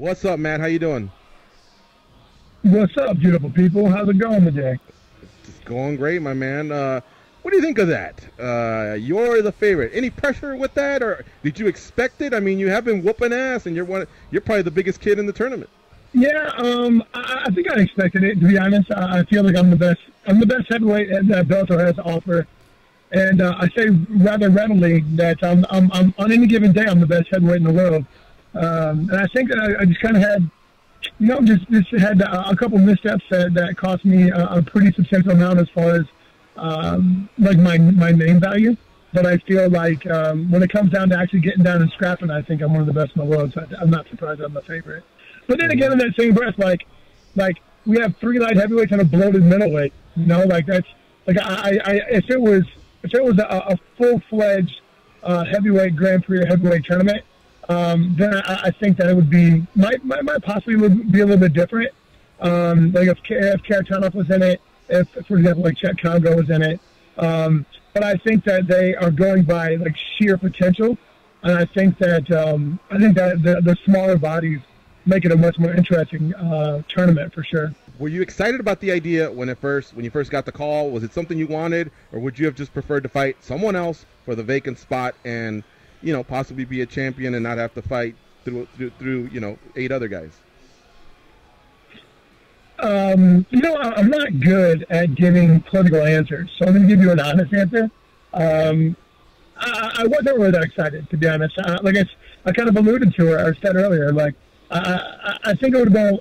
What's up, Matt? How you doing? What's up, beautiful people? How's it going today? It's going great, my man. What do you think of that? You're the favorite. Any pressure with that, or did you expect it? I mean, you have been whooping ass, and you're probably the biggest kid in the tournament. Yeah, I think I expected it. To be honest, I feel like I'm the best. I'm the best heavyweight that Bellator has to offer, and I say rather readily that I'm on any given day I'm the best heavyweight in the world. And I think that I just kind of had, just had a couple missteps that cost me a pretty substantial amount as far as like my name value. But I feel like when it comes down to actually getting down and scrapping, I think I'm one of the best in the world. So I'm not surprised I'm the favorite. But then again, in that same breath, like we have 3 light heavyweights and a bloated middleweight. That's like if it was a full-fledged heavyweight Grand Prix or heavyweight tournament, then I think that it would be might possibly be a little bit different. Like if Karatanov was in it, if for example like Chet Congo was in it. But I think that they are going by like sheer potential, and I think that the smaller bodies make it a much more interesting tournament for sure. Were you excited about the idea when you first got the call? Was it something you wanted, or would you have just preferred to fight someone else for the vacant spot and possibly be a champion and not have to fight through 8 other guys? I'm not good at giving political answers, so I'm going to give you an honest answer. I wasn't really that excited, to be honest. I kind of alluded to it or said earlier, like, I think it would have been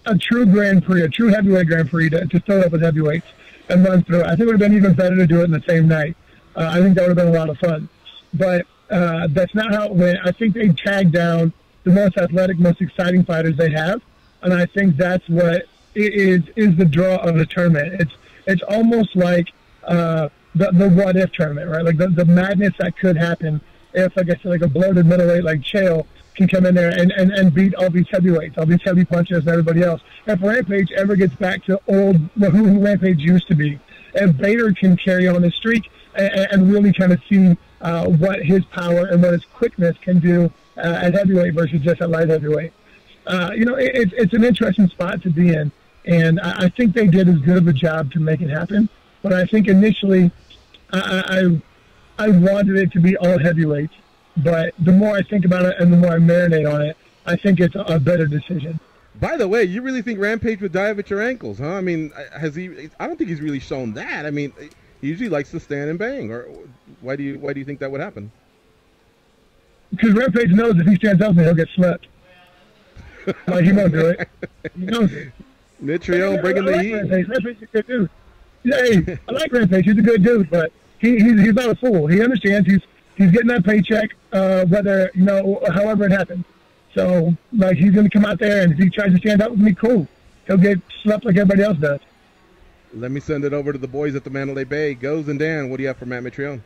a true Grand Prix, a true heavyweight Grand Prix to throw up with heavyweights and run through it. I think it would have been even better to do it in the same night. I think that would have been a lot of fun. But that's not how it went. I think they tagged down the most athletic, most exciting fighters they have, and I think that's what is the draw of the tournament. It's almost like the what if tournament, right? Like the madness that could happen if, like I said, like a bloated middleweight like Chael can come in there and beat all these heavyweights, all these heavy punchers and everybody else. If Rampage ever gets back to who Rampage used to be, if Bader can carry on his streak and really kind of see what his power and what his quickness can do at heavyweight versus just at light heavyweight. It's an interesting spot to be in, and I think they did as good of a job to make it happen. But I think initially I wanted it to be all heavyweights. But the more I think about it and the more I marinate on it, I think it's a better decision. By the way, you really think Rampage would dive at your ankles, huh? I mean, has he? I don't think he's really shown that. I mean, he usually likes to stand and bang. Or why do you think that would happen? Because Rampage knows if he stands up, he'll get slept. Like, he won't do it. He knows it. Mitrione bringing the heat. Rampage is a good dude. Hey, I like Rampage. He's a good dude, but he's not a fool. He understands he's getting that paycheck, whether, however it happens. So, like, he's going to come out there, and if he tries to stand up with me, cool. He'll get slept like everybody else does. Let me send it over to the boys at the Mandalay Bay. Goes and Dan, what do you have for Matt Mitrione?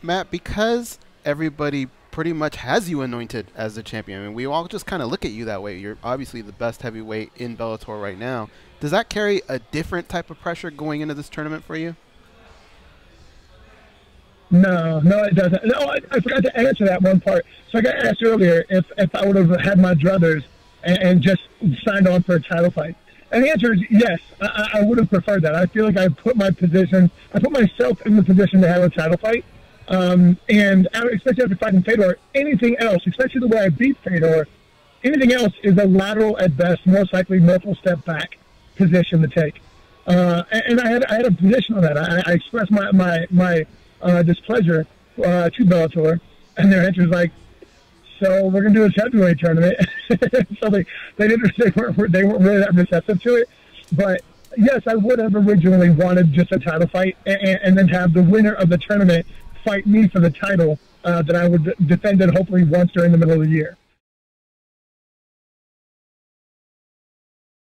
Matt, because everybody pretty much has you anointed as the champion, I mean, we all just kind of look at you that way. You're obviously the best heavyweight in Bellator right now. Does that carry a different type of pressure going into this tournament for you? No, it doesn't. No, I forgot to answer that one part. So I got asked earlier if I would have had my druthers and just signed on for a title fight. And the answer is yes. I would have preferred that. I feel like I put myself in the position to have a title fight. And especially after fighting Fedor, anything else, especially the way I beat Fedor, anything else is a lateral at best, most likely multiple step back position to take. And I had a position on that. I expressed my displeasure to Bellator, and their answer was like, "So we're gonna do this heavyweight tournament." So they weren't really that receptive to it. But yes, I would have originally wanted just a title fight, and then have the winner of the tournament fight me for the title that I would defend it hopefully once during the middle of the year.